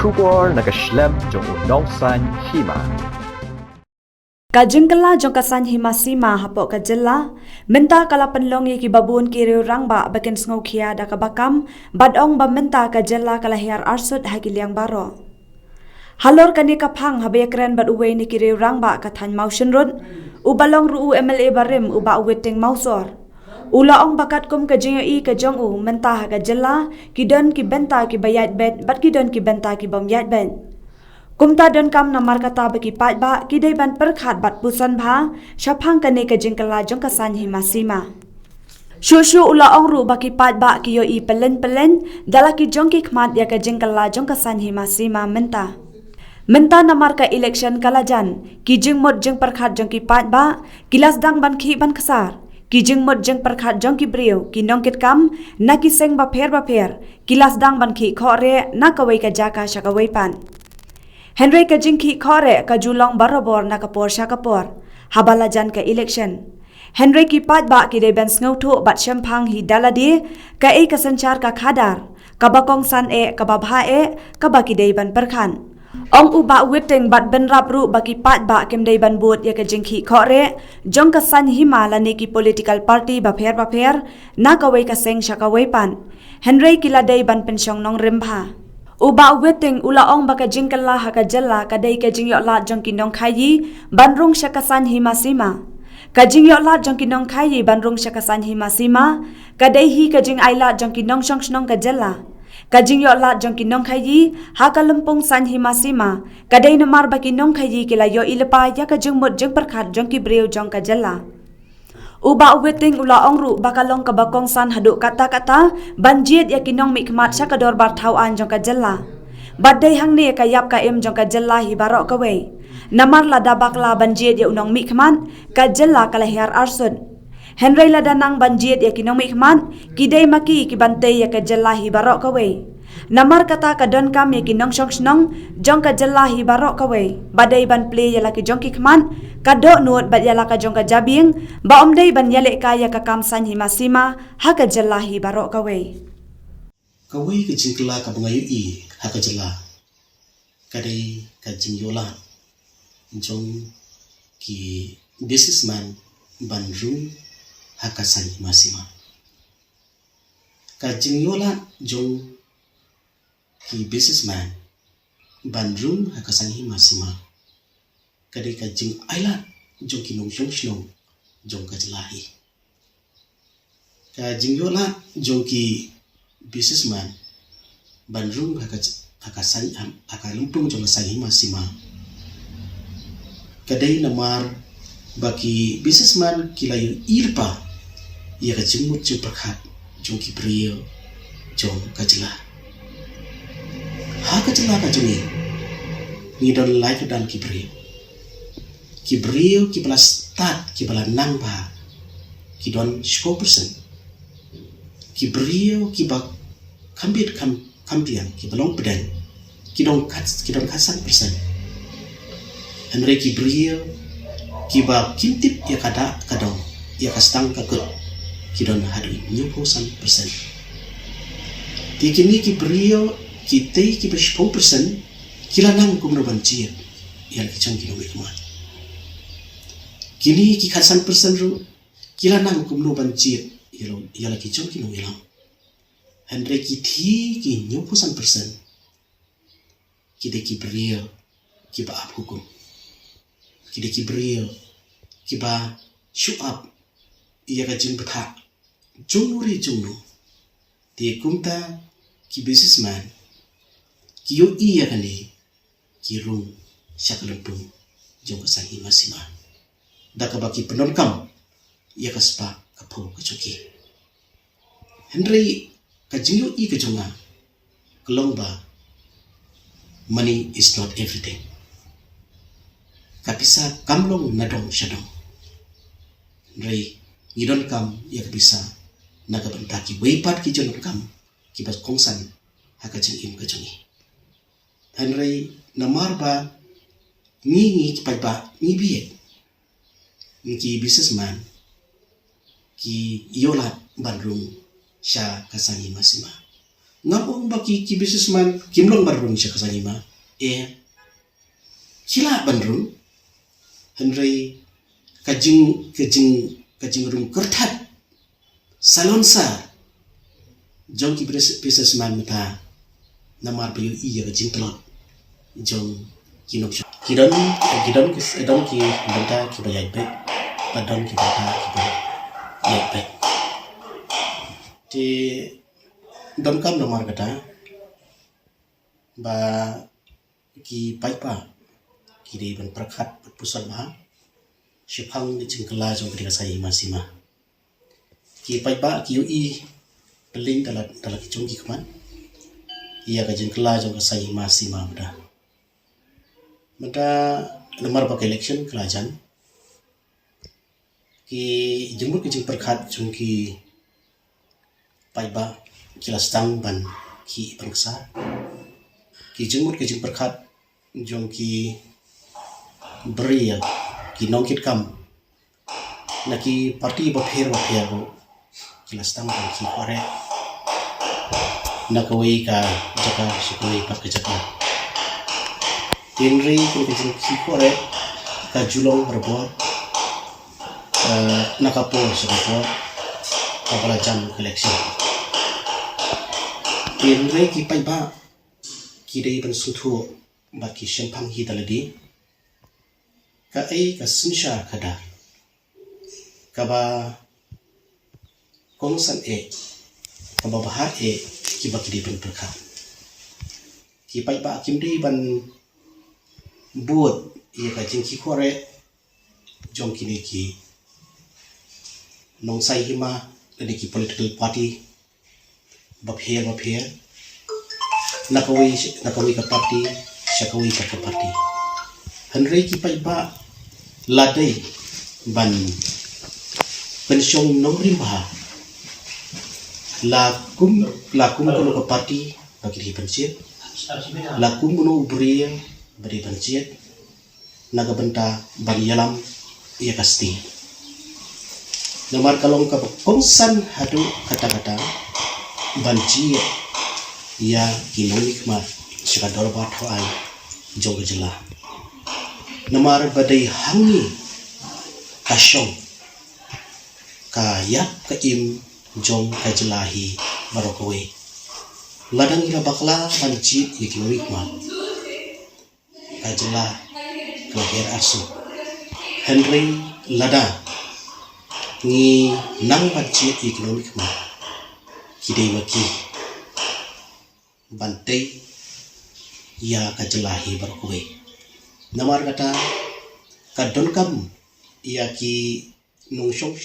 Shubor nakaslem jong unongsan hima. Kajengkala jong kasan himasima hapok kajela, menta kala penlong ki babun ki rangba bakin sngokia da kabakam, badong ba menta kajela kala hiar arsut hagiliang baro. Halor kani kapang habaya keren bad uwe ni ki rangba kathan motion road, ubalong ruu MLA barim uba uweting mausor. Ula ong bakat kum kajengyo i kajong u menta kajela, kidon ki benta ki bayat bed, bat kidon ki benta ki bom yat bed. Kumta don kam namar kata bagi pat ba kidai ban perkhat bat pusan bha syapang kane ka jengkala jong kasan himasima. Shushu ula ong ru bagi pat ba kiyo i pelen dalaki jong ki khmat ya ka jengkala jong kasan himasima menta. Menta namar ka election kalajan ki jeng mod jeng perkhat jong ki pat ba kilas dang ban khi ban kasar. Ki jeng mod jeng perkhat jong ki brio ki nongkit kam na ki seng ba pher kilas dang ban khi khore na kawai ka jaka syakawai pan. Henry ka jingki khore ka julong barobor na kapor syakapor habalajan ka election. Henry ki pat ba ki de ben sngotu bat syempang hi daladi ka e ka sanchar ka khadar ka bakong san e ka babha e ka baki de ban perkhan. Ong uba witting bat ben rapru baki pat ba kem de ban buat ya ka jingki khore jong ka san himala ne ki political party ba pher na kawai ka seng syakawai pan. Henry kila de ban pensyong nong rimbha. Uba weting ula ong baka jingkala haka jela kadai ka jingyok lat jong kinong khayi banrung syakasan himasima. Ka jingyok lat jong kinong khayi banrung syakasan himasima kadai hi ka jing ailat jong kinong shnong ka jela. Ka jingyok lat jong kinong khayi haka lempung san himasima kadai namar ba kinong khayi kila yo ilepa ya ka jing mut jing perkhat jong ki breu jong ka jela. Uba weting ula ongru bakalong kabakong san haduk kata-kata banjit ya kinong mikmat syakador barthau an jong ka jela. Badai hang ne kayap ka em jong ka jela hi barok kawe. Namar lada bakla banjit ya unong mikmat ka jela kalahiar arsud. Henry lada nang banjit ya kinong mikmat kidai maki ki bantai ya ka jela hi barok kawe. Namar kata ka don kam ya kinong shnong jong ka jela hi barok kawe. Badai ban play ya laki jong ki khman kadok nuot bat yala ka jong ka jabing ba omdei ban yale ka ya ka kamsan himasima haka jelahi barok kawai ka jingkala ka bangayu i haka jela kadai ka jingyola jong ki businessman ban rum haka san himasima ka jingyola jong ki businessman ban rum haka san himasima kadai ka jing ailat jong kinong shnong jong ka jelahi ka jingyola jong ki businessman banrung haka lumpung jong sa himasima kadai namar baki businessman kilayu ilpa ya ka jingmut jong perkhat jong ki brio jong ka jela haka jela ka jongi ni don life dan ki brio ki brio ki bala start ki bala nangba ki don 10% ki brio ki ba kambit kampian ki balong pedang ki don kasan persen Henry ki brio ki ba kintip ya kada kadong ya kastang kakut ki don hadu 90% ti kini ki brio ki tei ki ba 10% kila nang kumno banjir ya ki chang ki no ikmat kini ki khasan persen ru kila nang kumno banjir yala ki chong kino ilang Henry ki thi ki 90% ki de ki brio ki ba ap hukum ki de ki brio ki ba show up iya ka jing patha junguri jungnu ti kumta ki businessman ki yo iya kani ki rum syakalampung jong sa himasima daka baki penonkam ia kaspa kapo kacuki Henry kajingyo i kajonga kelongba money is not everything kapisa kamlong nadong syadong Henry ngidon kam ia kapisa nagabantaki weipat ki jonon kam kibas kongsan hakajing im kajongi Henry namar ba ngi kipai ba ngi biye ki businessman ki yola bandrung sya kasani masima Ngapong baki ki businessman kimlong barun siya kasangima. Kila bandrun henry kajing rum kertat salonsa jong ki businessman mata namar bayu iya kajing telot jong kinok kidon ki banta ki bayai bet padon ki banta ki bayai bet ti don kam nomor kata ba ki paipa ki de ban prakat pusat bah shipang ni cingkela jong ketika saya masih mah ki paipa ki ui peling dalam ki jong ki keman ia ka cingkela jong saya masih mah mada nomor pakai election kelajan ki jemput ki jing prakat jong ki paipa kilas tang ban ki bangsa ki jengmut ki jeng perkat jong ki beri ki nongkit kam na ki parti bapher go kilas tang ban ki kore na kawai ka jaka sukui pat ke jaka tinri ki jeng ki kore ka julong berbuat na kapor sebab kapala jam election tinri ki paiba kidai ban suthu baki shempang hi daladi ka ka sinsha kada ka ba kongsan ka ba bahar ki ba kidai ban perka ki pai ba kim dei ban buat ia ka jing ki kore jong kini ki nong sai hima dari ki political party bapher nakawi ka party syakawi ka party henry ki paiba ladai ban pensiong nongri bah lakum kono ka party bagi di pensiet lakum kono ubri beri pensiet naga benta bagi yalam ia kasti nomor kalong ka kongsan hadu kata-kata banci ia kinonik mat sekadar batho ai jong jela namar badai hangi kasyong kayak keim jong kajelahi barokowe ladang ira bakla banci ia kinonik mat kajela kelahir asu Henry lada ni nang banci ia kinonik mat kidai waki bantai ia kajelahi berkue namar kata kadon kam ia ki nung syong